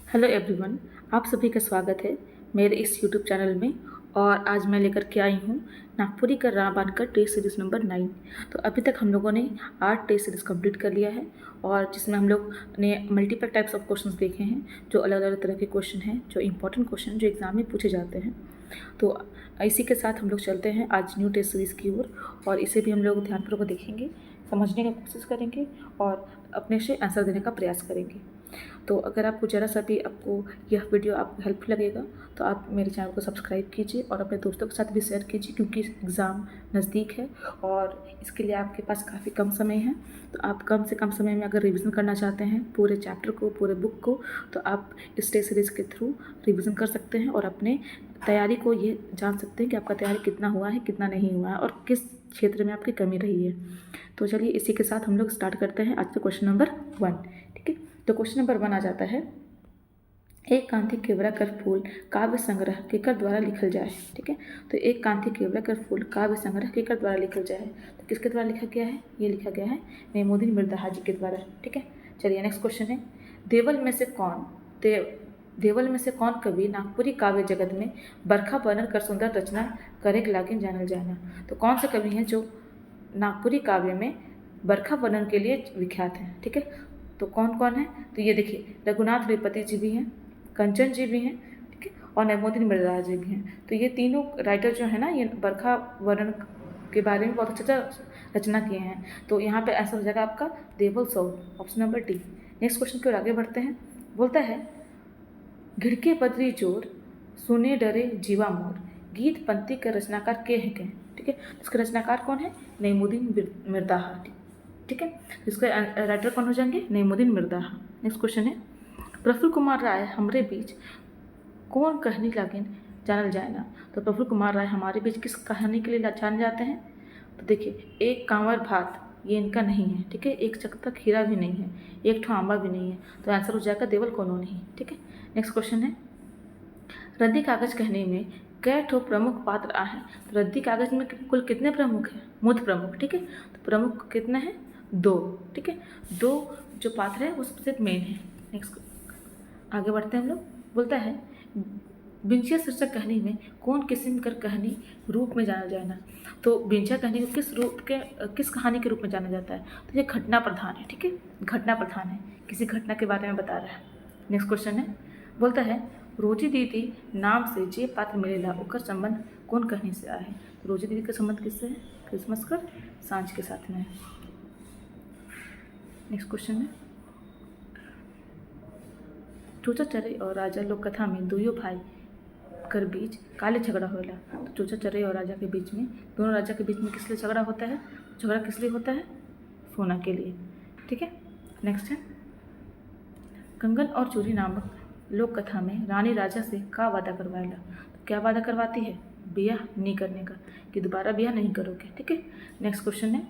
Hello everyone, आप सभी का स्वागत है मेरे इस यूट्यूब चैनल में। और आज मैं लेकर के आई हूँ नागपुरी का रामायण का टेस्ट सीरीज़ नंबर 9। तो अभी तक हम लोगों ने 8 टेस्ट सीरीज़ कंप्लीट कर लिया है और जिसमें हम लोग ने मल्टीपल टाइप्स ऑफ क्वेश्चंस देखे हैं, जो अलग अलग तरह के क्वेश्चन हैं, जो इंपॉर्टेंट क्वेश्चन जो एग्ज़ाम में पूछे जाते हैं। तो इसी के साथ हम लोग चलते हैं आज न्यू टेस्ट सीरीज़ की ओर और इसे भी हम लोग ध्यानपूर्वक देखेंगे, समझने की कोशिश करेंगे और अपने से आंसर देने का प्रयास करेंगे। तो अगर आपको ज़रा सा भी आपको यह वीडियो आपको हेल्पफुल लगेगा तो आप मेरे चैनल को सब्सक्राइब कीजिए और अपने दोस्तों के साथ भी शेयर कीजिए, क्योंकि एग्ज़ाम नज़दीक है और इसके लिए आपके पास काफ़ी कम समय है। तो आप कम से कम समय में अगर रिवीजन करना चाहते हैं पूरे चैप्टर को, पूरे बुक को, तो आप इस टेस्ट सीरीज़ के थ्रू रिवीजन कर सकते हैं और अपने तैयारी को ये जान सकते हैं कि आपका तैयारी कितना हुआ है, कितना नहीं हुआ है और किस क्षेत्र में आपकी कमी रही है। तो चलिए इसी के साथ हम लोग स्टार्ट करते हैं आज का क्वेश्चन नंबर 1। ठीक है, तो क्वेश्चन नंबर 1 आ जाता है, एक कांति केवड़ा कर फूल काव्य संग्रह केकर द्वारा लिखल जाए। ठीक है, तो एक कांति केवड़ा कर फूल काव्य संग्रह केकर द्वारा लिखल जाए, तो किसके द्वारा लिखा गया है? ये लिखा गया है मेमुद्दीन मिर्ज़ा जी के द्वारा। ठीक है, चलिए नेक्स्ट क्वेश्चन है, देवल में से कौन कवि नागपुरी काव्य जगत में बरखा वर्णन कर सुंदर रचना करे लागिन जानल जाना। तो कौन से कवि हैं जो नागपुरी काव्य में बरखा वर्णन के लिए विख्यात हैं? ठीक है, तो कौन कौन है? तो ये देखिए, रघुनाथ रिपति जी भी हैं, कंचन जी भी हैं, ठीक है, और मेमुद्दीन मिर्ज़ा जी भी हैं। तो ये तीनों राइटर जो है ना, ये बरखा वर्णन के बारे में बहुत अच्छा रचना किए हैं। तो यहाँ पे आंसर हो जाएगा आपका देवल सौर, option number D. Next question की ओर आगे बढ़ते हैं। बोलता है, घिड़के बदरी जोर सुने डरे जीवा मोर, गीत पंक्ति के रचनाकार के हैं? ठीक है, इसके रचनाकार कौन है? मेमुद्दीन मिर्ज़ा। ठीक है, इसके राइटर कौन हो जाएंगे? मेमुद्दीन मिर्ज़ा। नेक्स्ट क्वेश्चन है, प्रफुल्ल कुमार राय हमरे बीच कौन कहानी लागिन जानल जाए ना। तो प्रफुल्ल कुमार राय हमारे बीच किस कहानी के लिए जाने जाते हैं? तो देखिए, एक कांवर भात ये इनका नहीं है। ठीक है, एक चकता खीरा भी नहीं है, एक ठो आंबा भी नहीं है। तो आंसर हो जाएगा देवल कोनो नहीं। ठीक है, नेक्स्ट क्वेश्चन है, रद्दी कागज कहने में कै ठो प्रमुख पात्र आ हैं। तो रद्दी कागज में कुल कितने प्रमुख हैं? मुख्य प्रमुख। ठीक है, तो प्रमुख कितने हैं? 2। ठीक है, 2 जो पात्र है वो सबसे मेन है। नेक्स्ट आगे बढ़ते हैं हम लोग। बोलता है, बिंचिया शीर्षक कहानी में कौन किस्म कर कहानी रूप में जाना जाए ना। तो बिंचिया कहानी को किस कहानी के रूप में जाना जाता है? तो ये घटना प्रधान है। ठीक है, घटना प्रधान है, किसी घटना के बारे में बता रहा है। नेक्स्ट क्वेश्चन है, बोलता है, रोजी दीदी नाम से जे पात्र मिलेला ओकर संबंध कौन कहानी से आए हैं। रोजी दीदी का संबंध किससे है? क्रिसमस कर सांझ के साथ में है। नेक्स्ट क्वेश्चन है, चूचा चरई और राजा लोक कथा में दुइयो भाई कर बीच काले झगड़ा होला। तो चूचा चरई और राजा के बीच में, दोनों राजा के बीच में किस लिए झगड़ा होता है? झगड़ा किस लिए होता है? सोना के लिए। ठीक है, नेक्स्ट है, कंगन और चूड़ी नामक लोक कथा में रानी राजा से का वादा करवाएला। तो क्या वादा करवाती है? ब्याह नहीं करने का, कि दोबारा ब्याह नहीं करोगे। ठीक है, नेक्स्ट क्वेश्चन है,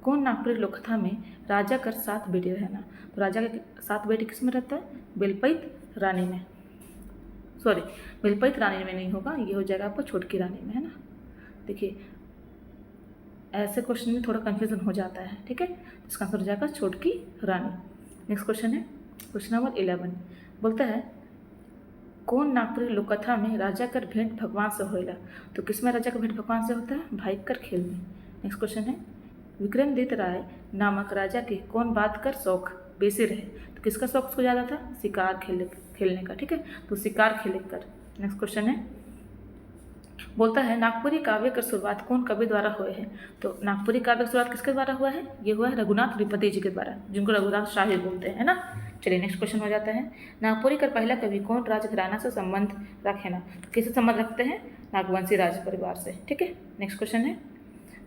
कौन नागपुरी लोक कथा में राजा कर 7 बेटे रहना। तो राजा के 7 बेटे किस में रहता है? बेलपैत रानी में। सॉरी, बेलपैत रानी में नहीं होगा, ये हो जाएगा आपको छोटकी रानी में, है ना। देखिए, ऐसे क्वेश्चन में थोड़ा कन्फ्यूजन हो जाता है। ठीक है, इसका आंसर हो जाएगा छोटकी रानी। नेक्स्ट क्वेश्चन है, क्वेश्चन नंबर 11। बोलता है, कौन नागपुरी लोक कथा में राजा कर भेंट भगवान से होएला। तो किस में राजा का भेंट भगवान से होता है? भाई कर खेल में। नेक्स्ट क्वेश्चन है, विक्रमादित्य राय नामक राजा के कौन बात कर शौक बेसी रहे। तो किसका शौक उसको ज़्यादा था? शिकार खेलने का। ठीक है, तो शिकार खेले कर। नेक्स्ट क्वेश्चन है, बोलता है, नागपुरी काव्य का शुरुआत कौन कवि द्वारा हुए हैं। तो नागपुरी काव्य की शुरुआत किसके द्वारा हुआ है? ये हुआ है रघुनाथ रिपति जी के द्वारा, जिनको रघुनाथ शाही बोलते हैं, है ना। चलिए नेक्स्ट क्वेश्चन हो जाता है, नागपुरी का पहला कवि कौन राजघराना से संबंध रखे ना। तो किससे संबंध रखते हैं? नागवंशी राज परिवार से। ठीक है, नेक्स्ट क्वेश्चन है,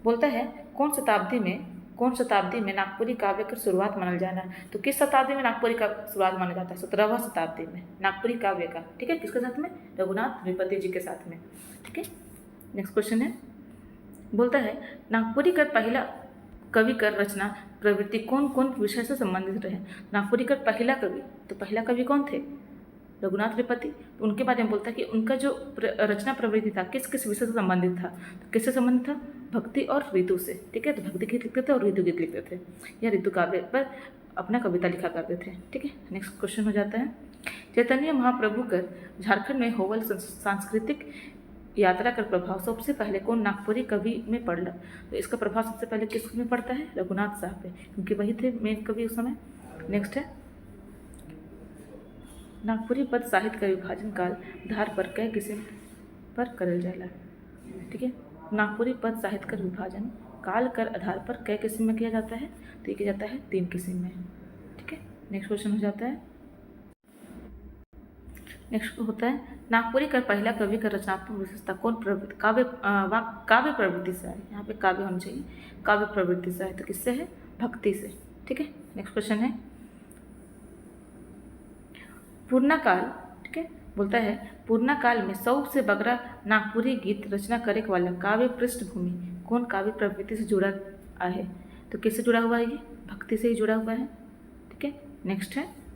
बोलता है, कौन शताब्दी में नागपुरी काव्य की शुरुआत मानल जाना। तो किस शताब्दी में नागपुरी का शुरुआत माना जाता है? 17वीं शताब्दी में नागपुरी काव्य का। ठीक है, किसके साथ में? रघुनाथ रिपति जी के साथ में। ठीक है, नेक्स्ट क्वेश्चन है, बोलता है, नागपुरी का पहला कवि कर रचना प्रवृत्ति कौन कौन विषय से संबंधित रहे। नागपुरी का पहला कवि, तो पहला कवि कौन थे? रघुनाथ रिपति। तो उनके बारे में बोलता है कि उनका जो रचना प्रवृत्ति था किस किस विषय से संबंधित था। तो किससे संबंधित था? भक्ति और ऋतु से। ठीक है, तो भक्ति गीत लिखते थे और ऋतु गीत लिखते थे, या ऋतु काव्य पर अपना कविता लिखा करते थे। ठीक है, नेक्स्ट क्वेश्चन हो जाता है, चैतन्य महाप्रभु कर झारखंड में होवल सांस्कृतिक यात्रा का प्रभाव सबसे पहले कौन नागपुरी कवि में पड़ला? तो इसका प्रभाव सबसे पहले किस में पड़ता है? रघुनाथ साहब पे, क्योंकि वही थे मेन कवि उस समय। नेक्स्ट है नागपुरी पद साहित्य का विभाजन काल धार पर कई किस्म पर करल जाला। ठीक है, नागपुरी पद साहित्य का विभाजन काल कर आधार पर कई किस्म में किया जाता है? तो ये किया जाता है 3 किस्म में। ठीक है, नेक्स्ट क्वेश्चन हो जाता है, नेक्स्ट होता है नागपुरी का पहला कवि का रचनात्मक विशेषता कौन प्रवृत्ति काव्य प्रवृत्ति से है? यहाँ पे काव्य होना चाहिए, काव्य प्रवृत्ति से है, तो किससे है? भक्ति से। ठीक है, नेक्स्ट क्वेश्चन है पूर्णा काल। ठीक है, बोलता है पूर्णा काल में 100 से बगरा नागपुरी गीत रचना करे वाला काव्य पृष्ठभूमि कौन काव्य प्रवृत्ति से जुड़ा है? तो किससे जुड़ा हुआ है? ये भक्ति से ही जुड़ा हुआ है। ठीक है, नेक्स्ट है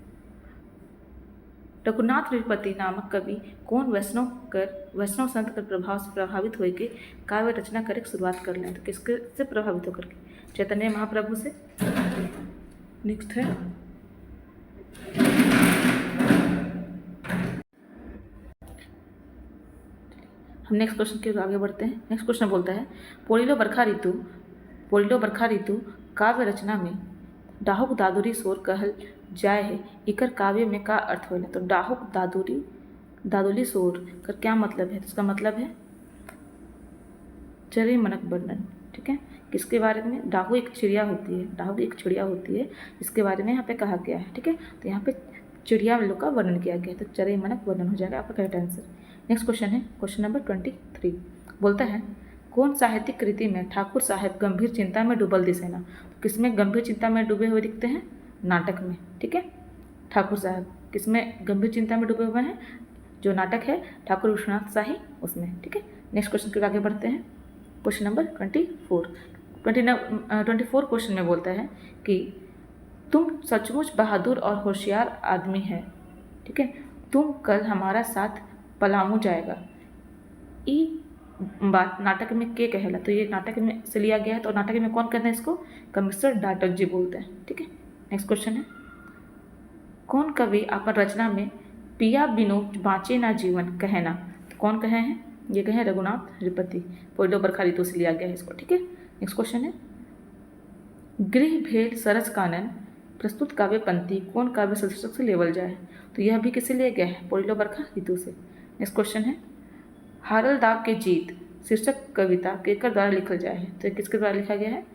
रघुनाथ नृपति नामक कवि कौन वैष्णव संत कर प्रभाव से प्रभावित होकर काव्य रचना करे शुरुआत कर लें? तो किसके से प्रभावित होकर के? चैतन्य महाप्रभु से। नेक्स्ट है हम नेक्स्ट क्वेश्चन के आगे बढ़ते हैं। नेक्स्ट क्वेश्चन बोलता है पोड़िलो बरखा ऋतु काव्य रचना में डाहुक दादुरी सोर कहल जाए है, इकर काव्य में का अर्थ होला? तो डाहुक दादुली सोर का क्या मतलब है? तो इसका मतलब है चरे मनक वर्णन। ठीक है, किसके बारे में? डाहु एक चिड़िया होती है, इसके बारे में यहाँ पे कहा गया है। ठीक है, तो यहाँ पे चिड़िया लोग का वर्णन किया गया है, तो चरे मनक वर्णन हो जाएगा आपका करेक्ट आंसर। नेक्स्ट क्वेश्चन है क्वेश्चन नंबर 23, बोलता है कौन साहित्यिक कृति में ठाकुर साहब गंभीर चिंता में डूबल दिसेना? तो किसमें गंभीर चिंता में डूबे हुए दिखते हैं? नाटक में। ठीक है, ठाकुर साहब किसमें गंभीर चिंता में डूबे हुए हैं? जो नाटक है ठाकुर विश्वनाथ शाही, उसमें। ठीक है, नेक्स्ट क्वेश्चन के आगे बढ़ते हैं। क्वेश्चन नंबर 24 क्वेश्चन में बोलता है कि तुम सचमुच बहादुर और होशियार आदमी है। ठीक है, तुम कल हमारा साथ पलामू जाएगा। ई बात नाटक में के कहेला? तो ये नाटक में से लिया गया है, तो नाटक में कौन कहते हैं इसको? कमिश्नर डाटक जी बोलते हैं। ठीक है, नेक्स्ट क्वेश्चन है कौन कवि अपन रचना में पिया बिनु बाँचे ना जीवन कहना? तो कौन कहे हैं? ये कहे रघुनाथ नृपति। पोड़िलो बरखा ऋतु से लिया गया है इसको। ठीक है, नेक्स्ट क्वेश्चन है गृह भेद सरस कानन प्रस्तुत काव्य पंक्ति कौन काव्य शीर्षक से लेवल जाए? तो यह भी किससे लिया गया है? पोड़िलो बरखा ऋतु से। नेक्स्ट क्वेश्चन है हारल दाव के जीत शीर्षक कविता केकर द्वारा लिखल जाए है? तो किसके द्वारा लिखा गया है?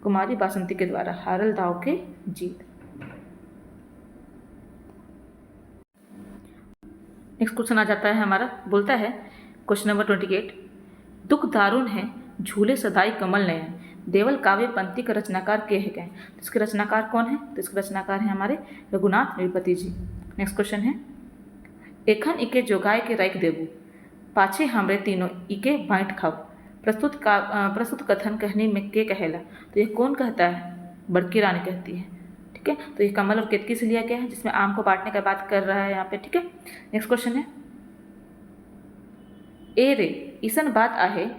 कुमारी बासंती के द्वारा, हारल दाव के जीत। नेक्स्ट क्वेश्चन आ जाता है हमारा, बोलता है क्वेश्चन नंबर 28 दुख दारुण है झूले सदाई कमल नयन देवल काव्य पंक्ति का रचनाकार के है? क्या इसके रचनाकार कौन है? तो इसके रचनाकार है हमारे रघुनाथ नृपति जी। नेक्स्ट क्वेश्चन है एखन इके जोगाए के रख देबू पाछे हमरे तीनों इके बाँट खाओ प्रस्तुत कथन कहने में के कहेला? तो ये कौन कहता है? बड़की रानी कहती है। ठीक है, तो ये कमल और केतकी से लिया गया है, जिसमें आम को बांटने का बात कर रहा है यहाँ पे। ठीक है, नेक्स्ट क्वेश्चन है ए रे ईसन बात आहे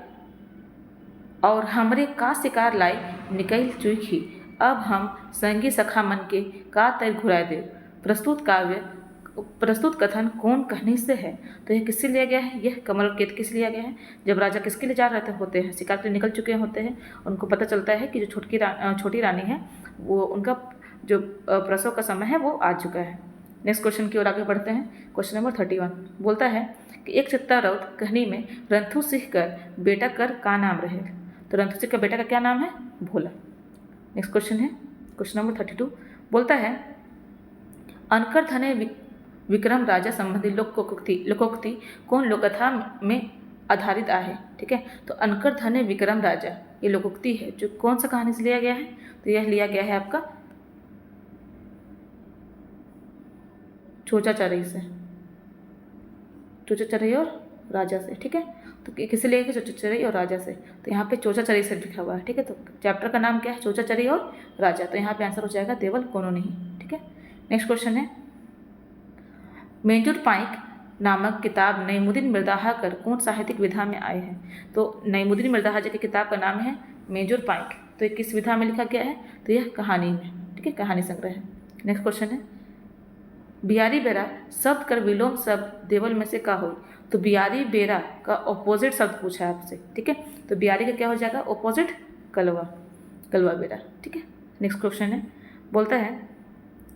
और हमरे का शिकार लाई निकल चुकी अब हम संगी सखा मन के का तर घुरा दे प्रस्तुत कथन कौन कहने से है? तो यह किससे लिया गया है? यह कमल और केतकी से लिया गया है। जब राजा किसके लिए जा रहे होते हैं? शिकार के लिए निकल चुके होते हैं, उनको पता चलता है कि जो छोटी रानी है वो उनका जो प्रसव का समय है वो आ चुका है। नेक्स्ट क्वेश्चन की ओर आगे बढ़ते हैं। क्वेश्चन नंबर 31 बोलता है कि एक चित्ता रौत कहनी में रंथु सिंह कर बेटा कर का नाम रहे? तो रंथु सिंह का बेटा का क्या नाम है? भोला। नेक्स्ट क्वेश्चन है क्वेश्चन नंबर 32 बोलता है अनकर धने विक्रम राजा संबंधी लोकोक्ति कौन लोककथा में आधारित आहे? ठीक है, तो अनकर धने विक्रम राजा ये लोकोक्ति है जो कौन सा कहानी से लिया गया है? तो यह लिया गया है आपका चोचा चरई और राजा से। ठीक है, तो किसे लिया गया? चोचा चरई और राजा से। तो यहाँ पे चोचा चरई से लिखा हुआ है। ठीक है, तो चैप्टर का नाम क्या है? चोचा चरई और राजा। तो यहाँ पे आंसर हो जाएगा देवल कोनो नहीं। ठीक है, नेक्स्ट क्वेश्चन है मेजुर पाइक नामक किताब नईमुद्दीन मिर्दाहा कर कौन साहित्यिक विधा में आए हैं? तो नईमुद्दीन मिर्दाहा जी की किताब का नाम है मेजुर पाइक। तो ये किस विधा में लिखा गया है? तो यह कहानी में। ठीक है, कहानी संग्रह है। नेक्स्ट क्वेश्चन है बियारी बेरा शब्द कर विलोम शब्द देवल में से का हो। तो बियारी बेरा का ऑपोजिट शब्द पूछा है आपसे, ठीक है। तो बियारी का क्या हो जाएगा ऑपोजिट, कलवा, कलवा बेरा, ठीक है। नेक्स्ट क्वेश्चन है, बोलता है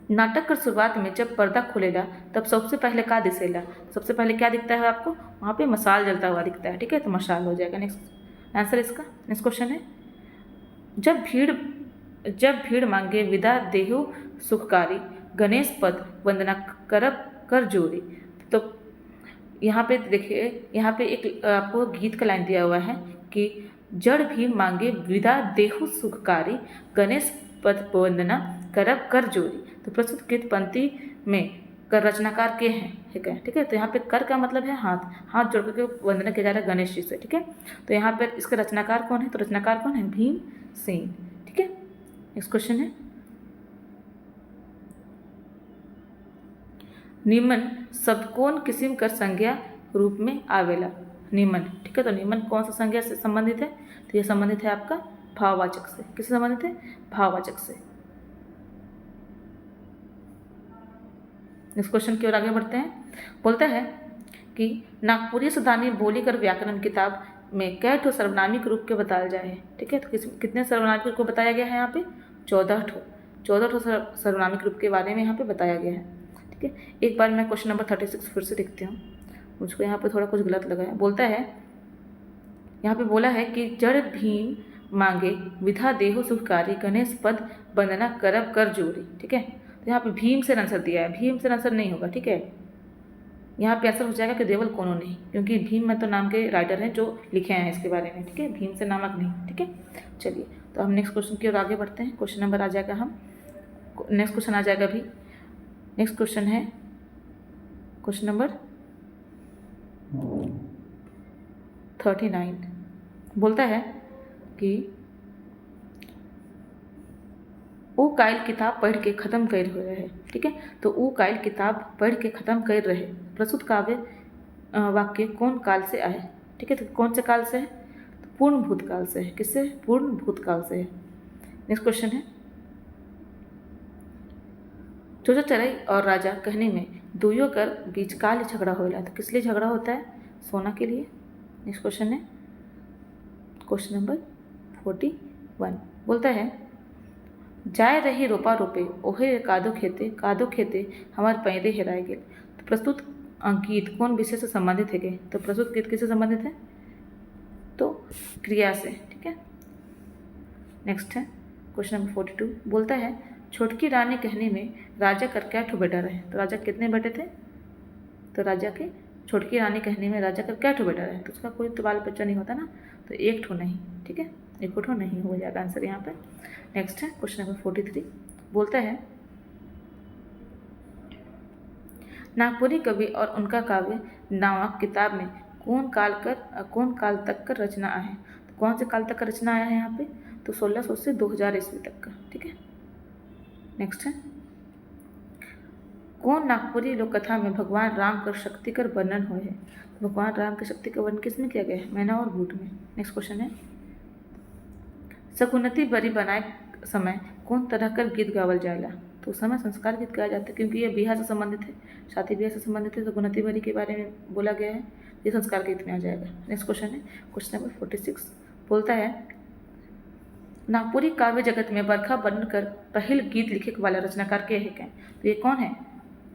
नाटक कर शुरुआत में जब पर्दा खुलेगा तब सबसे पहले क्या दिखेगा। सबसे पहले क्या दिखता है आपको, वहाँ पे मशाल जलता हुआ दिखता है, ठीक है। तो मशाल हो जाएगा नेक्स्ट आंसर इसका। नेक्स्ट क्वेश्चन है, जब भीड़ मांगे विदा देहु सुखकारी, गणेश पद वंदना करब कर जोरी। तो यहाँ पे देखिए, यहाँ पे एक आपको गीत का लाइन दिया हुआ है कि जड़ भी मांगे विदा देहु सुखकारी, गणेश पद वंदना करब कर जोरी। तो प्रस्तुत गीत पंक्ति में कर रचनाकार के हैं, ठीक है, ठीक है। तो यहाँ पे कर का मतलब है हाथ, हाथ जोड़ करके वंदना किया जा रहा है गणेश जी से, ठीक है। तो यहाँ पर इसके रचनाकार कौन है, तो रचनाकार कौन है, भीम सेन, ठीक है। नेक्स्ट क्वेश्चन है, निमन शब्द कौन किस्म कर संज्ञा रूप में आवेला। निमन, ठीक है। तो निमन कौन सा संज्ञा से संबंधित है, तो ये संबंधित है आपका भाववाचक से। किससे संबंधित है, भाववाचक से। नेक्स्ट क्वेश्चन की ओर आगे बढ़ते हैं। बोलता है कि नागपुरी सुधानी बोली कर व्याकरण किताब में कै ठो सर्वनामिक रूप के बताया जाए, ठीक है। तो कितने सर्वनामिक रूप को बताया गया है यहाँ पे, 14 ठो सर्वनामिक रूप के बारे में यहाँ पे बताया गया है, ठीक है। एक बार मैं क्वेश्चन नंबर 36 फिर से देखती हूँ, मुझको यहाँ पे थोड़ा कुछ गलत लगा है। बोलता है, यहाँ पे बोला है कि जड़ भीम मांगे विधा देहो सुखकारी, गणेश पद वंदना करब कर जोरी, ठीक है। तो यहाँ पे भीम से आंसर दिया है, भीम से आंसर नहीं होगा, ठीक है। यहाँ पे आंसर हो जाएगा कि देवल कोनो नहीं, क्योंकि भीम में तो नाम के राइटर हैं जो लिखे हैं इसके बारे में, ठीक है। भीम से नामक नहीं, ठीक है। चलिए, तो हम नेक्स्ट क्वेश्चन की ओर आगे बढ़ते हैं। क्वेश्चन नंबर आ जाएगा, हम नेक्स्ट क्वेश्चन आ जाएगा भी। नेक्स्ट क्वेश्चन है क्वेश्चन नंबर 39। बोलता है कि वो कायल किताब पढ़ के ख़त्म कर रहे हैं, ठीक है। तो वो कायल किताब पढ़ के ख़त्म कर रहे, प्रस्तुत काव्य वाक्य कौन काल से आए, ठीक है। तो कौन से काल से है, तो पूर्ण भूतकाल से है। किससे, पूर्ण भूतकाल से है। नेक्स्ट क्वेश्चन है, चोचा चरई और राजा कहने में दुइयों कर बीच काल झगड़ा होला। तो किस लिए झगड़ा होता है, सोना के लिए। नेक्स्ट क्वेश्चन है क्वेश्चन नंबर 41। बोलता है जाय रही रोपा रोपे ओहे कादो खेते हमार पैदे हेराए गेल। तो प्रस्तुत गीत कौन विषय से संबंधित है। तो प्रस्तुत गीत किससे संबंधित है, तो क्रिया से, ठीक है। नेक्स्ट है क्वेश्चन नंबर 42। बोलता है छोटकी रानी कहने में राजा कर क्या ठो बेटा रहे। तो राजा कितने बेटे थे, तो राजा के छोटकी रानी कहने में राजा कर क्या ठो बेटा रहे। तो उसका कोई तो बाल बच्चा नहीं होता ना, तो एक ठो नहीं, ठीक है, एक ठो नहीं हो जाएगा आंसर यहाँ पे। नेक्स्ट है क्वेश्चन नंबर 43। बोलता है नागपुरी कवि और उनका काव्य नामक किताब में कौन काल तक का रचना है। तो कौन से काल तक का रचना आया है यहाँ पे, तो 1600 से 2000 ईस्वी तक का, ठीक है। नेक्स्ट है कौन नागपुरी लोक कथा में भगवान राम का शक्ति कर वर्णन हुए है। भगवान राम की शक्ति का वर्णन किसमें किया गया है, मैना और बूट में। नेक्स्ट क्वेश्चन है सकुनती बरी बनाए समय कौन तरह का गीत गावल जाएगा। तो उस समय संस्कार गीत गाया जाता है, क्योंकि ये बियाह से संबंधित है, शादी ब्याह से संबंधित है। सकुनती बरी के बारे में बोला गया है, ये संस्कार गीत में आ जाएगा। नेक्स्ट क्वेश्चन है क्वेश्चन नंबर 46। बोलता है नागपुरी काव्य जगत में बरखा बनकर पहल गीत लिखे वाला रचनाकार के है क्या। तो ये कौन है,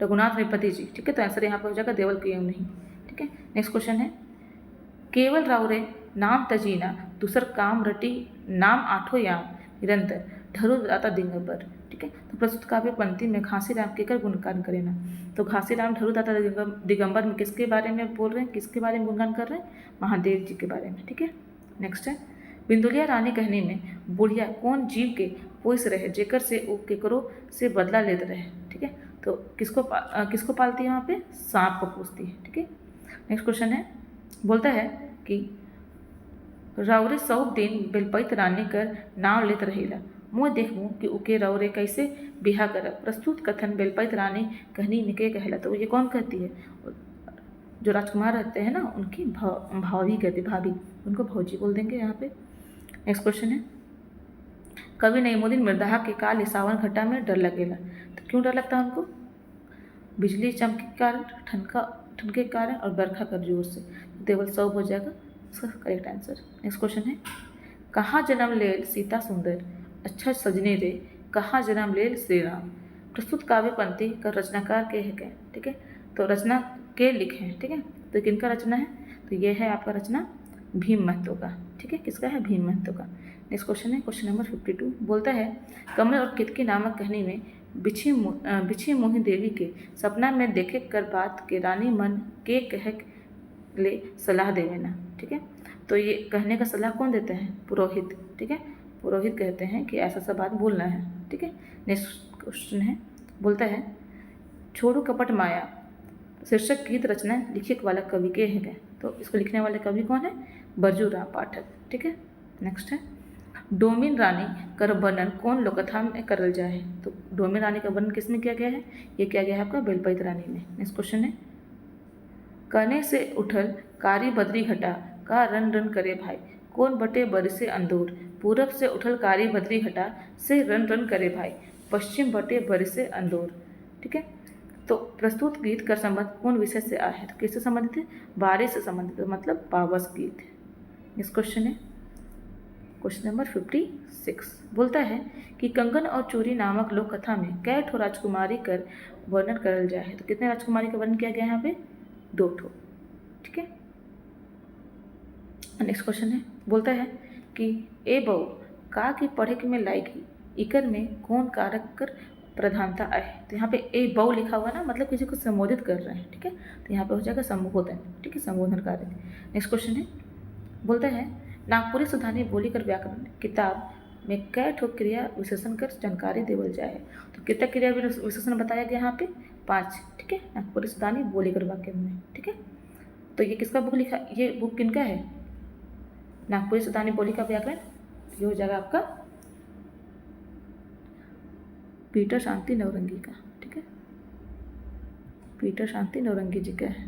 रघुनाथ रिपति जी, ठीक है। तो आंसर यहाँ पर हो जाएगा देवल क्यों नहीं, ठीक है। नेक्स्ट क्वेश्चन है केवल राउरे नाम तजीना दूसर काम रटी नाम आठो याम निरंतर ढरू दाता दिगंबर, ठीक है। तो प्रस्तुत काव्य पंक्ति में घासी राम के कर गुणगान करेना। तो घासी राम ढरू दाता दिगंबर में किसके बारे में बोल रहे हैं, किसके बारे में गुणगान कर रहे हैं, महादेव जी के बारे में, ठीक है। नेक्स्ट है बिंदुलिया रानी कहने में बुढ़िया कौन जीव के पोस रहे जेकर से वो केकरो से बदला लेते रहे, ठीक है। तो किसको पालती है, वहाँ पे सांप को पोसती है, ठीक है। नेक्स्ट क्वेश्चन है बोलता है कि राउरे 100 दिन बेलपैत रानी कर नाव लेत रहेला मुँह देखूँ कि उके राउरे कैसे बिहा करब। प्रस्तुत कथन बेलपैत रानी कहनी में के कहला। तो ये कौन कहती है, जो राजकुमार रहते हैं ना उनकी भाभी कहती, भाभी, उनको भौजी बोल देंगे यहाँ पे। नेक्स्ट क्वेश्चन है कवि नईमुद्दीन मिर्दाहा के काल सावन घटा में डर लगेला। तो क्यों डर लगता है उनको, बिजली चमके के कारण, ठनके के कारण और बरखा कर जोर से। टेबल 100 हो जाएगा इसका करेक्ट आंसर। नेक्स्ट क्वेश्चन है, कहाँ जन्म लेल सीता सुंदर, अच्छा सजने रे, कहाँ जन्म लेल श्री राम। प्रस्तुत काव्य पंक्ति का रचनाकार के है क्या, ठीक है, तो रचना के लिखे हैं, ठीक है, तो किनका रचना है, तो ये है आपका रचना भीम महतो का, ठीक है, किसका है, भीम महतो का। नेक्स्ट क्वेश्चन है क्वेश्चन नंबर 52, बोलता है कमल और केतकी नामक कहानी में बिछी मोही देवी के सपना में देखे कर बात के रानी मन के कह ले सलाह देवे ना, ठीक है, तो ये कहने का सलाह कौन देते हैं, पुरोहित, ठीक है, पुरोहित कहते हैं कि ऐसा सा बात बोलना है, ठीक है। नेक्स्ट क्वेश्चन है, बोलता है छोड़ो कपट माया शीर्षक गीत रचना लिखित वाला कवि के है, तो इसको लिखने वाले कवि कौन है, बरजू राम पाठक, ठीक है। नेक्स्ट है डोमिन रानी कर वर्णन कौन लोककथा में करल जाए, तो डोमिन रानी का वर्णन किसमें किया गया है, ये किया गया है आपका बेलपैत रानी में। नेक्स्ट क्वेश्चन है कने से उठल कारी बदरी घटा का रन रन करे भाई, कौन बटे बरसे अंदूर, पूरब से उठल कारी बदरी घटा से रन रन करे भाई, पश्चिम बटे बरसे अंदूर, ठीक है। तो प्रस्तुत गीत का संबंध कौन विषय से आया है, तो किससे संबंधित है, बारिश से संबंधित, मतलब पावस गीत है। नेक्स्ट क्वेश्चन है क्वेश्चन नंबर 56, बोलता है कि कंगन और चूरी नामक लोक कथा में कै ठो राजकुमारी कर वर्णन करल जाए है, तो कितने राजकुमारी का वर्णन किया गया है यहाँ पे, 2 ठो, ठीक है। नेक्स्ट क्वेश्चन है, बोलता है कि ए बहू का की पढ़े के में लायकी इकर में कौन कारक कर प्रधानता आए, तो यहाँ पे ए बहू लिखा हुआ ना, मतलब किसी को संबोधित कर रहे हैं, ठीक है, तो यहाँ पे हो जाएगा संबोधन, ठीक है, संबोधन कारक। नेक्स्ट क्वेश्चन है, बोलता है नागपुरी सुधानी बोली कर व्याकरण किताब में कै ठो क्रिया विशेषण कर जानकारी देवल जाए, तो कितना क्रिया विशेषण बताया गया यहाँ पे, 5, ठीक है, नागपुरी सुधानी बोली कर वाक्य में, ठीक है। तो ये किसका बुक लिखा, ये बुक किनका है, नागपुरी सुधानी बोली का व्याकरण, ये हो जाएगा आपका पीटर शांति नवरंगी का, ठीक है, पीटर शांति नवरंगी जी का है,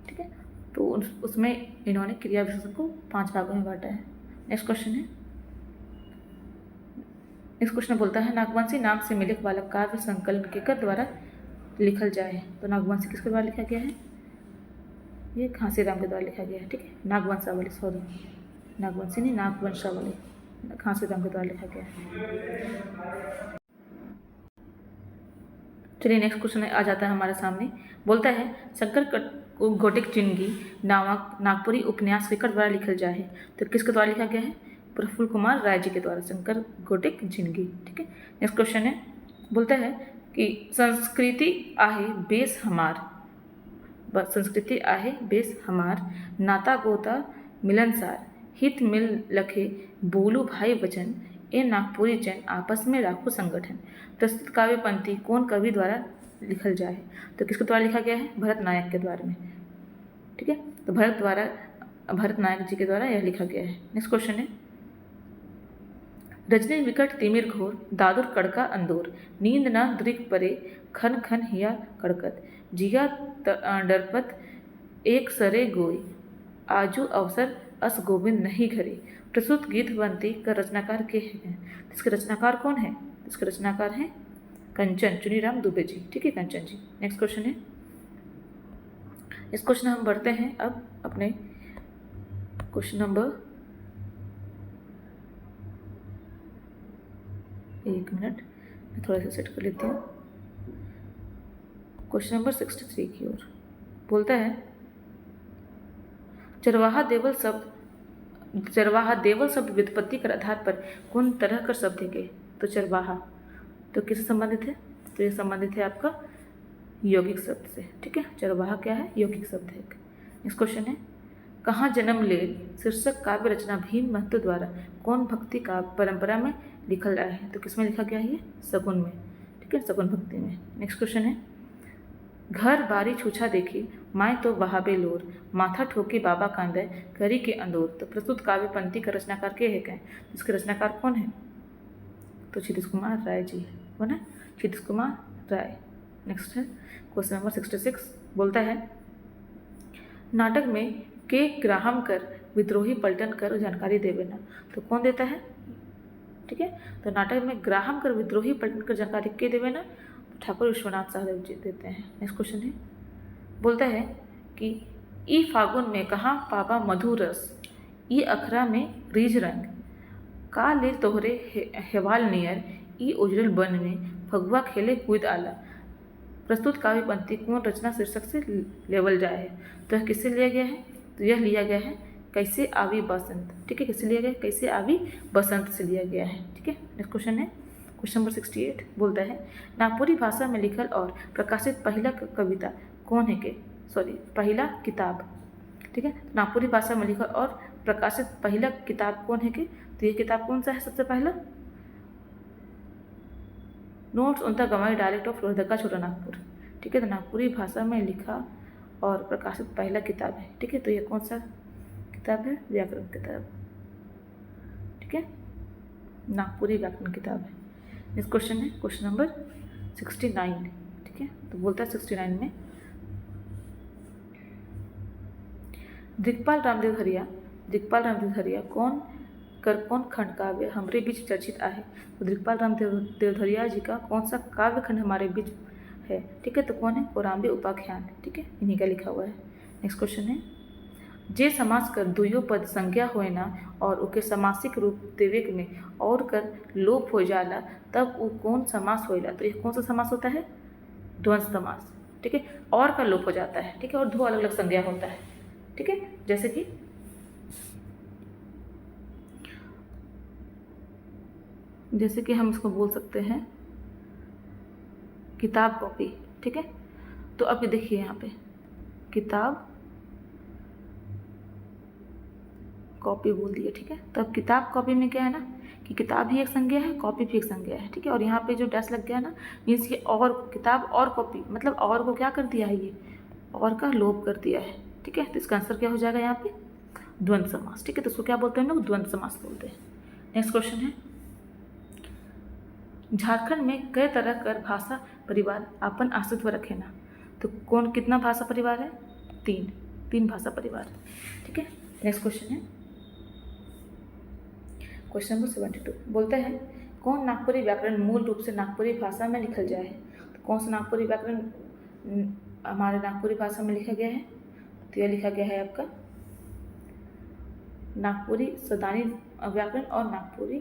ठीक है। तो उसमें इन्होंने क्रिया विशेषण को 5 भागों में बांटा है। नेक्स्ट क्वेश्चन है, नेक्स्ट क्वेश्चन बोलता है नागवंशी नाम से मिलित वाला काव्य संकलन केकर द्वारा लिखल जाए, तो नागवंशी किसके द्वारा लिखा गया है, ये घासीराम के द्वारा लिखा गया है, ठीक है, नागवंशावली, सॉरी नागवंशी नहीं, नागवंशावली घासीराम के द्वारा लिखा गया है। चलिए नेक्स्ट क्वेश्चन आ जाता है हमारे सामने, बोलता है शंकर घोटिक जिंदगी नामक नागपुरी उपन्यास केकर द्वारा लिखल जाए, तो किसके द्वारा लिखा गया है, प्रफुल्ल कुमार राय जी के द्वारा, शंकर घोटिक जिंदगी, ठीक है। नेक्स्ट क्वेश्चन है, बोलता है कि संस्कृति आहे बेस हमार, संस्कृति आहे बेस हमार, नाता गोता मिलनसार, हित मिल लखे बोलू भाई वचन, ए नागपुरी जन आपस में राखो संगठन। प्रस्तुत काव्य पंक्ति कौन कवि द्वारा लिखल जाए, तो किसके द्वारा लिखा गया है, भरत नायक के द्वारा में, ठीक है, तो भरत नायक जी के द्वारा यह लिखा गया है। नेक्स्ट क्वेश्चन है रजनी विकट तिमिर घोर दादुर कड़का अंदोर, नींद न दृक परे खन खन हिया कड़कत, जिया डरपत एक सरे गोई, आजू अवसर अस गोविंद नहीं घरे। प्रस्तुत गीत बनती का रचनाकार के हैं, इसके रचनाकार कौन है, इसके रचनाकार हैं कंचन चुनीराम दुबे जी, ठीक है, कंचन जी। नेक्स्ट क्वेश्चन है, इस क्वेश्चन हम बढ़ते हैं अब अपने क्वेश्चन नंबर, एक मिनट मैं थोड़ा सा सेट कर लेती हूँ, क्वेश्चन नंबर 63 की ओर। बोलता है चरवाहा देवल शब्द व्युत्पत्ति के आधार पर कौन तरह का शब्द है, तो चरवाहा, तो किससे संबंधित है, तो ये संबंधित है आपका यौगिक शब्द से, ठीक है, चरवाहा क्या है, यौगिक शब्द है। नेक्स्ट क्वेश्चन है कहाँ जन्म ले शीर्षक काव्य रचना भीम महतो द्वारा कौन भक्ति काव्य परंपरा में लिखल गया है, तो किसमें लिखा गया है, ये सगुन में, ठीक है, सगुन भक्ति में। नेक्स्ट क्वेश्चन है घर बारी छूछा देखी माए तो बहाबे लोर, माथा ठोकी बाबा कांदे करी के अंदोर। तो प्रस्तुत काव्य पंक्ति का रचनाकार के है क्या, इसके रचनाकार कौन है, तो क्षितिज कुमार राय जी, कौन है, क्षितिज कुमार राय। नेक्स्ट है क्वेश्चन नंबर 66, बोलता है नाटक में के ग्राहम कर विद्रोही पलटन कर जानकारी देवे ना, तो कौन देता है, ठीक है, तो नाटक में ग्राहम कर विद्रोही पलटन कर जानकारी के देवे ना, ठाकुर विश्वनाथ सहदेव जी देते हैं। नेक्स्ट क्वेश्चन है, बोलता है कि ई फागुन में कहाँ पावा मधुर रस, ई अखरा में रीझ रंग, का ले तोहरे हेवाल नियर, ई उजरल बन में फगुआ खेले कूद आला। प्रस्तुत काव्य पंक्ति कौन रचना शीर्षक से लेवल जाए है? तो यह किससे लिया गया है? तो यह लिया गया है कैसे आवी बसंत। ठीक है, किससे लिया गया है? कैसे आवी बसंत से लिया गया है। ठीक है, नेक्स्ट क्वेश्चन है, क्वेश्चन नंबर 68 बोलता है नागपुरी भाषा में लिखल और प्रकाशित पहला कविता कौन है के पहला किताब। ठीक है, नागपुरी भाषा में लिखल और प्रकाशित पहला किताब कौन है के? तो ये किताब कौन सा है? सबसे पहला नोट्स ऑन द गंवाई डायलेक्ट ऑफ लोहरदगा छोटा नागपुर। ठीक है, तो नागपुरी भाषा में लिखा और प्रकाशित पहला किताब है। ठीक है, तो ये कौन सा किताब है? व्याकरण किताब। ठीक है, नागपुरी व्याकरण किताब है। नेक्स्ट क्वेश्चन है क्वेश्चन नंबर 69। ठीक है, तो बोलता है 69 में दिक्पाल रामदेव धरिया कौन खंड काव्य हमारे बीच चर्चित आहे। तो दिक्पाल रामदेव धरिया जी का कौन सा काव्य खंड हमारे बीच है? ठीक है, तो कौन है? कौराम्बी उपाख्यान। ठीक है, इन्हीं का लिखा हुआ है। नेक्स्ट क्वेश्चन है जे समास कर दुयो पद संज्ञा होए ना और उके समासिक रूप देवेक में और कर लोप हो जाला तब वो कौन समास होएला। तो ये कौन सा समास होता है? द्वंद्व समास। ठीक है, और का लोप हो जाता है। ठीक है, और दो अलग अलग संज्ञा होता है। ठीक है, जैसे कि हम इसको बोल सकते हैं किताब कॉपी। ठीक है, तो अब ये देखिए यहाँ पे किताब कॉपी बोल दिया। ठीक है, तो अब किताब कॉपी में क्या है ना कि किताब भी एक संज्ञा है, कॉपी भी एक संज्ञा है। ठीक है, और यहाँ पे जो डैश लग गया ना मीन्स ये और किताब और कॉपी, मतलब और को क्या कर दिया है? ये और का लोप कर दिया है। ठीक है, तो इसका आंसर क्या हो जाएगा यहाँ पे? द्वंद्व समास। ठीक है, तो इसको क्या बोलते हैं हम लोग? द्वंद्व समास बोलते हैं। नेक्स्ट क्वेश्चन है झारखंड में कई तरह कर भाषा परिवार अपन अस्तित्व रखे ना। तो कौन कितना भाषा परिवार है? तीन भाषा परिवार। ठीक है, नेक्स्ट क्वेश्चन है क्वेश्चन नंबर 72 बोलता है कौन नागपुरी व्याकरण मूल रूप से नागपुरी भाषा में लिखल जाए है। तो कौन सा नागपुरी व्याकरण हमारे नागपुरी भाषा में लिखा गया है? तो यह लिखा गया है आपका नागपुरी सदानी व्याकरण और नागपुरी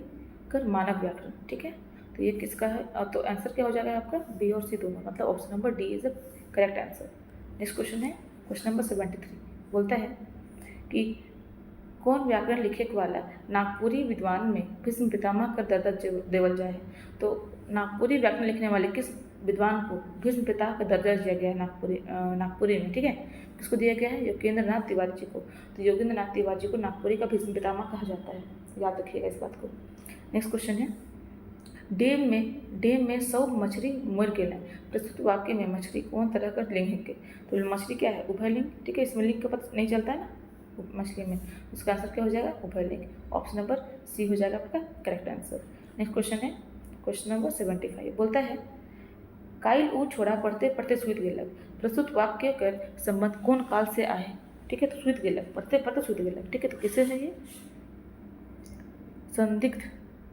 कर मानक व्याकरण। ठीक है, तो ये किसका है? तो आंसर क्या हो जाएगा आपका? बी और सी दोनों, मतलब option number D is the correct answer. Next question है क्वेश्चन नंबर 73 बोलता है कि कौन व्याकरण लिखे वाला नागपुरी विद्वान में भीष्म पितामह का दर्जा देवल जाए। तो नागपुरी व्याकरण लिखने वाले किस विद्वान को भीष्म पिता का दर्जा दिया गया है नागपुरी में? ठीक है, किसको दिया गया है? योगेंद्र नाथ तिवारी जी को। तो योगेंद्र नाथ तिवारी जी को नागपुरी का भीष्म पितामह कहा जाता है, याद रखिएगा इस बात को। नेक्स्ट क्वेश्चन है डेम में 100 मछली मर गेला। प्रस्तुत वाक्य में मछली कौन तरह का लिंग है के? तो मछली क्या है? उभयलिंग। ठीक है, इसमें लिंग का पता नहीं चलता है ना मछली में, उसका आंसर क्या हो जाएगा? उभयलिंग। ऑप्शन नंबर सी हो जाएगा आपका करेक्ट आंसर। नेक्स्ट क्वेश्चन है क्वेश्चन नंबर 75 बोलता है काइल ऊ छोड़ा पढ़ते पढ़ते सुत गेलक। प्रस्तुत वाक्य कर संबंध कौन काल से आए? ठीक है, तो सुत गेलक, पढ़ते पढ़ते सुत गेलक। ठीक है, तो किससे है ये? संदिग्ध।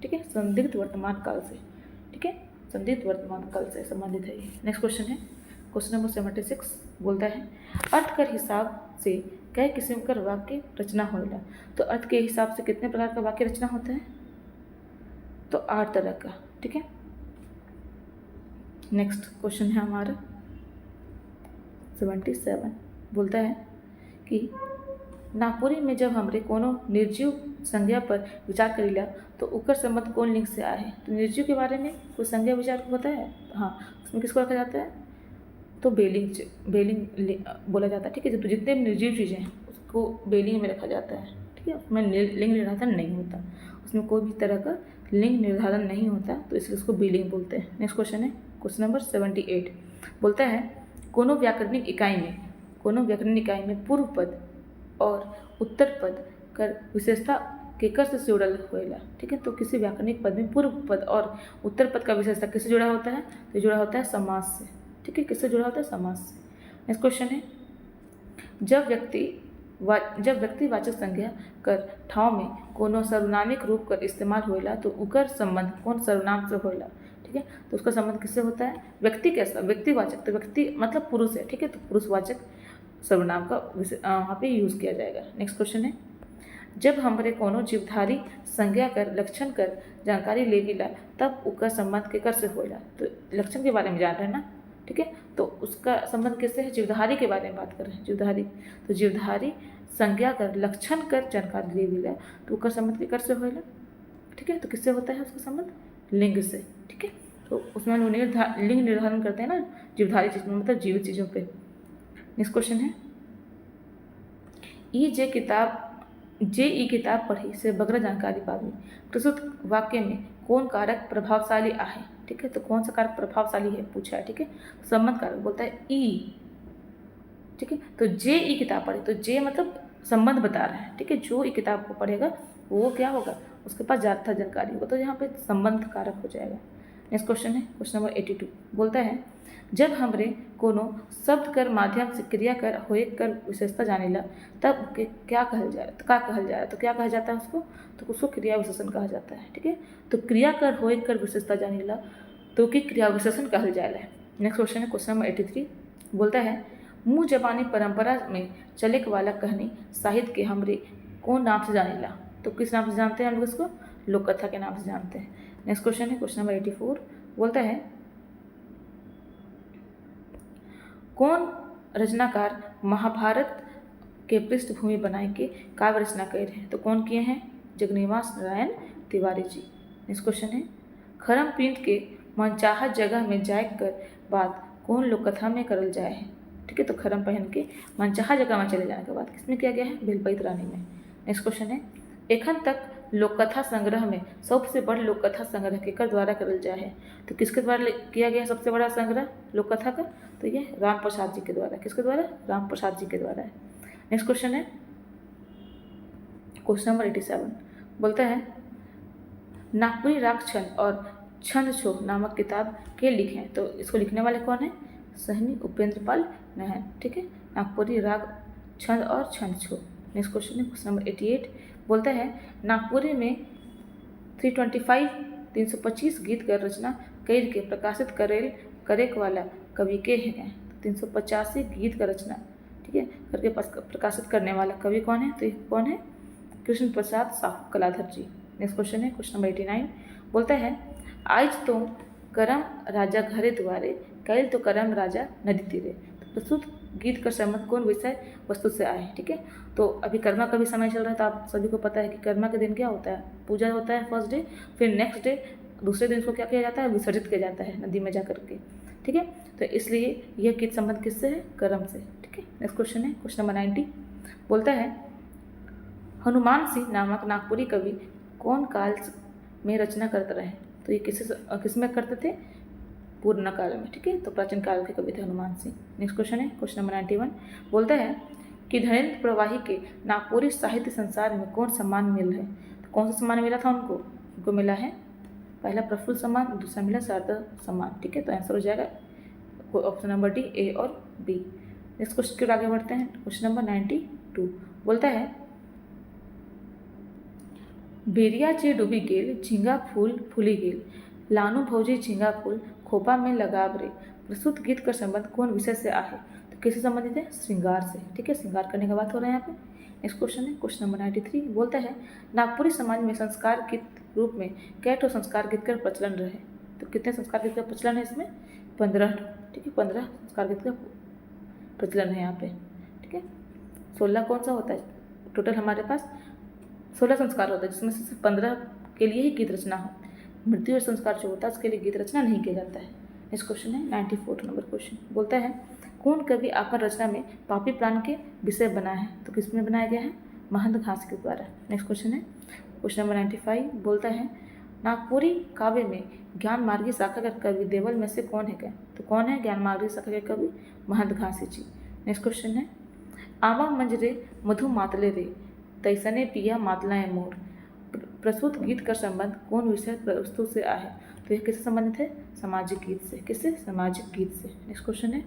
ठीक है, संदिग्ध वर्तमान काल से। ठीक है, संदिग्ध वर्तमान काल से संबंधित है ये। नेक्स्ट क्वेश्चन है क्वेश्चन नंबर 76 बोलता है अर्थ कर हिसाब से कई किस्म का वाक्य रचना होगा। तो अर्थ के हिसाब से कितने प्रकार का वाक्य रचना होता है? तो 8 तरह का। ठीक है, नेक्स्ट क्वेश्चन है हमारा 77 बोलता है कि नागपुरी में जब हमरे कोनो निर्जीव संज्ञा पर विचार करीला तो उकर संबंध कौन लिंग से आए हैं। तो निर्जीव के बारे में कोई संज्ञा विचार होता है? हाँ, उसमें किसको रखा जाता है? तो बेलिंग बोला जाता है। ठीक है, तो जितने भी निर्जीव चीज़ें हैं उसको बेलिंग में रखा जाता है। ठीक है, उसमें लिंग निर्धारण नहीं होता, उसमें कोई भी तरह का लिंग निर्धारण नहीं होता, तो इसलिए उसको बेलिंग बोलते हैं। नेक्स्ट क्वेश्चन है क्वेश्चन नंबर 78 बोलता है कोनो व्याकरणिक इकाई में पूर्व पद और उत्तर पद कर विशेषता केकर से जुड़ल होएला। ठीक है, तो किसी व्याकरणिक पद में पूर्व पद और उत्तर पद का विशेषता किससे जुड़ा होता है? तो जुड़ा होता है समास से। ठीक है, किससे जुड़ा होता है? समास से। नेक्स्ट क्वेश्चन है जब व्यक्तिवाचक संज्ञा कर ठाव में कोनो सर्वनामिक रूप कर इस्तेमाल होएला तो उकर संबंध कौन सर्वनाम से होएला। ठीक ठीक है। तो उसका संबंध किससे होता है? व्यक्ति कैसा? व्यक्तिवाचक, तो व्यक्ति मतलब पुरुष है, ठीक है, तो पुरुषवाचक सर्वनाम का वहाँ पे यूज़ किया जाएगा। नेक्स्ट क्वेश्चन है, जब हमरे कोनो जीवधारी संज्ञा कर लक्षण कर जानकारी लेगिला तब उसका संबंध केकर से होला। तो लक्षण के बारे में जान रहे हैं ना, ठीक है, तो उसका संबंध किससे है? जीवधारी के बारे में बात कर रहे हैं, जीवधारी। तो जीवधारी संज्ञा कर लक्षण कर जानकारी लेगिला तो उसका संबंध केकर से होला, ठीक है। तो किससे होता है उसका संबंध? लिंग से, ठीक है। तो उसमें हम लिंग निर्धारण करते हैं ना जीवधारी चीज में, मतलब जीवित चीज़ों पे। नेक्स्ट क्वेश्चन है, ई किताब पढ़ी से बगरा जानकारी पावी प्रस्तुत वाक्य में कौन कारक प्रभावशाली आहे, ठीक है। तो कौन सा कारक प्रभावशाली है पूछा है, ठीक है। संबंध कारक बोलता है ई, ठीक है। तो जे ई किताब पढ़ी, तो जे मतलब संबंध बता रहा है, ठीक है। जो ई किताब को पढ़ेगा वो क्या होगा? उसके पास ज़्यादा जानकारी होगा, तो यहाँ पे संबंध कारक हो जाएगा। नेक्स्ट क्वेश्चन है, क्वेश्चन नंबर 82 बोलता है, जब हमरे कोनो शब्द कर माध्यम से क्रिया कर होए कर विशेषता जानेला तब के क्या कहल जाए, तो क्या कहल जाए, तो क्या कहा जाता है उसको? तो उसको क्रिया विशेषण कहा जाता है, ठीक है। तो क्रिया कर होए कर विशेषता जानेला तो कि क्रिया विशेषण कहल जाए। नेक्स्ट क्वेश्चन है, क्वेश्चन नंबर 83 बोलता है, मुँह जबानी परंपरा में चले वाला कहनी साहित्य के हमरे कौन नाम से जानेला। तो किस नाम से जानते हैं हम लोग इसको? लोक कथा के नाम से जानते हैं। नेक्स्ट क्वेश्चन है, क्वेश्चन नंबर 84 बोलता है, कौन रचनाकार महाभारत के पृष्ठभूमि बनाए के काव्य रचना कर रहे हैं। तो कौन किए हैं? जगन्निवास नारायण तिवारी जी। नेक्स्ट क्वेश्चन है, खरम पींट के मनचाहत जगह में जाए कर बात कौन लोक कथा में करल जाए है, ठीक है। तो खरम पहन के मनचाहा जगह में चले जाने के बाद किसमें किया गया है? भेलपैत रानी में। नेक्स्ट क्वेश्चन है, एखन तक लोककथा संग्रह में सबसे बड़ा लोककथा संग्रह केकर द्वारा करल जाए है। तो किसके द्वारा किया गया सबसे बड़ा संग्रह लोककथा का? तो ये राम प्रसाद जी के द्वारा। किसके द्वारा? राम प्रसाद जी के द्वारा है। नेक्स्ट क्वेश्चन है, क्वेश्चन नंबर 87 बोलता है, नागपुरी राग छंद और छंद छोप नामक किताब के लिखे हैं। तो इसको लिखने वाले कौन है? सहनी उपेंद्र पाल नहन, ठीक है। नागपुरी राग छंद और छंद छोप। नेक्स्ट क्वेश्चन है, क्वेश्चन नंबर 88 बोलता है, नागपुरी में 325 गीत कर रचना कर के प्रकाशित करे वाला कवि के हैं। 385 गीत का रचना, ठीक है, करके प्रकाशित करने वाला कवि कौन है? तो कौन है? कृष्ण प्रसाद साहू कलाधर जी। नेक्स्ट क्वेश्चन है, क्वेश्चन नंबर 89 बोलता है, आज तो करम राजा घरे द्वारे कैल तो करम राजा नदी तीरे। तो प्रस्तुत गीत का संबंध कौन विषय वस्तु से आए, ठीक है। तो अभी कर्मा का भी समय चल रहा है, तो आप सभी को पता है कि कर्मा के दिन क्या होता है? पूजा होता है फर्स्ट डे, फिर नेक्स्ट डे दूसरे दिन उसको क्या किया जाता है? विसर्जित किया जाता है नदी में जा करके, ठीक है। तो इसलिए यह गीत संबंध किससे है? कर्म से, ठीक है। नेक्स्ट क्वेश्चन है, क्वेश्चन नंबर 90 बोलता है, हनुमान सिंह नामक नागपुरी कवि कौन काल में रचना करते रहे। तो ये किसमें करते थे? पूर्ण काल में, ठीक है। तो प्राचीन काल के कवि थे हनुमान सिंह। नेक्स्ट क्वेश्चन है, क्वेश्चन नंबर 91 बोलता है कि धीरेन्द्र प्रवाही के नागपुरी साहित्य संसार में कौन सम्मान मिल है। तो कौन सा सम्मान मिला था उनको मिला है पहला प्रफुल्ल सम्मान, दूसरा मिला शारदा सम्मान, ठीक है। तो आंसर हो जाएगा ऑप्शन नंबर डी, ए और बी। नेक्स्ट क्वेश्चन के आगे बढ़ते हैं, क्वेश्चन नंबर 92 बोलता है, बेरिया चे डूबी गेल झींगा फूल फूली गेल लानू भौजी झींगा फूल खोपा में लगाव रे। प्रस्तुत गीत का संबंध कौन विषय से आहे। तो किससे संबंधित है? श्रृंगार से, ठीक है। श्रृंगार करने का बात हो रहा है यहाँ पे। नेक्स्ट क्वेश्चन है, क्वेश्चन नंबर 93 बोलता है, नागपुरी समाज में संस्कार गीत रूप में कैठो संस्कार गीत का प्रचलन रहे। तो कितने संस्कार गीत का प्रचलन है इसमें? 15, ठीक है। 15 संस्कार गीत का प्रचलन है यहाँ पे, ठीक है। 16 कौन सा होता है? टोटल हमारे पास 16 संस्कार होता है, जिसमें से सिर्फ 15 के लिए ही गीत रचना हो। मृत्यु और संस्कार जो होता है उसके लिए गीत रचना नहीं किया जाता है। नेक्स्ट क्वेश्चन है 94 नंबर क्वेश्चन बोलता है, कौन कवि आपन रचना में पापी प्राण के विषय बना है। तो किसमें बनाया गया है? महंत घास के द्वारा। नेक्स्ट क्वेश्चन है, क्वेश्चन नंबर 95 बोलता है, नागपुरी काव्य में ज्ञान मार्गी शाखा का कवि देवल में से कौन है क्या? तो कौन है ज्ञान मार्गी शाखा के कवि? महंत घासी जी। नेक्स्ट क्वेश्चन है, आवा मंजरे मधु मातले रे तैसने पिया मातलाएं मोर। प्रस्तुत गीत का संबंध कौन विषय वस्तु से आहे। तो यह किससे संबंधित है? सामाजिक गीत से। किससे? सामाजिक गीत से। नेक्स्ट क्वेश्चन है,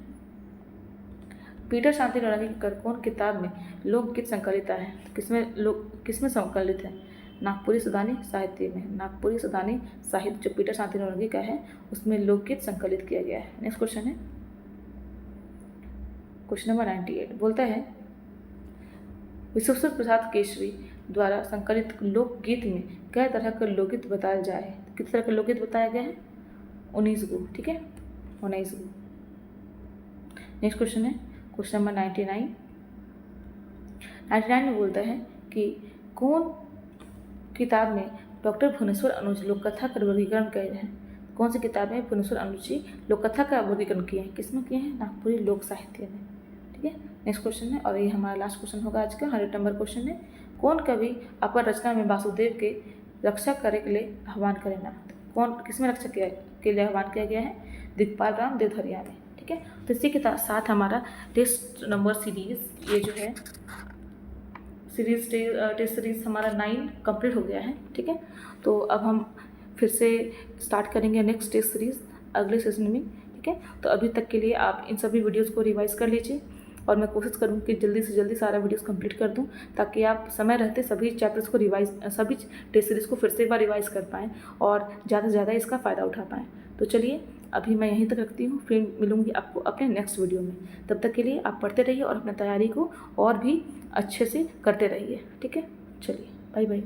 पीटर शांतिलाल की कर कौन किताब में लोकगीत संकलित है। तो किसमें संकलित है? नागपुरी सदानी साहित्य में, नागपुरी सदानी साहित्य जो पीटर शांतिलाल का है उसमें लोकगीत संकलित किया गया है। नेक्स्ट क्वेश्चन है क्वेश्चन नंबर 98, बोलता है विश्वेश्वर प्रसाद केसरी द्वारा संकलित लोकगीत में कई तरह का लोकगीत बताया जाए। किस तरह का लोकगीत बताया गया है? 19 गो। ठीक है, 19 गो। नेक्स्ट क्वेश्चन है क्वेश्चन नंबर 99। 99 में बोलता है कि कौन किताब में डॉक्टर भुवनेश्वर अनुज लोककथा का वर्गीकरण किए हैं? कौन सी किताब में भुवनेश्वर अनुज जी लोककथा का वर्गीकरण किए हैं? किसमें किए हैं? नागपुरी लोक साहित्य में। ठीक है, नेक्स्ट क्वेश्चन है और ये हमारा लास्ट क्वेश्चन होगा आज का। 100 नंबर क्वेश्चन है, कौन कवि अपन रचना में वासुदेव के रक्षा करे के लिए आह्वान करेना? कौन किसमें रक्षा के लिए आह्वान किया गया है? दिगपाल राम देवधरिया में। ठीक है, तो इसी के साथ हमारा टेस्ट नंबर सीरीज ये जो है टेस्ट सीरीज हमारा 9 कंप्लीट हो गया है। ठीक है, तो अब हम फिर से स्टार्ट करेंगे नेक्स्ट टेस्ट सीरीज अगले सेशन में। ठीक है, तो अभी तक के लिए आप इन सभी वीडियोस को रिवाइज कर लीजिए और मैं कोशिश करूँ कि जल्दी से जल्दी सारा वीडियोस कंप्लीट कर दूँ ताकि आप समय रहते सभी चैप्टर्स को सभी टेस्ट सीरीज़ को फिर से एक बार रिवाइज कर पाएँ और ज़्यादा से ज़्यादा इसका फ़ायदा उठा पाएँ। तो चलिए अभी मैं यहीं तक रखती हूँ, फिर मिलूँगी आपको अपने नेक्स्ट वीडियो में। तब तक के लिए आप पढ़ते रहिए और अपनी तैयारी को और भी अच्छे से करते रहिए। ठीक है, चलिए बाय बाय।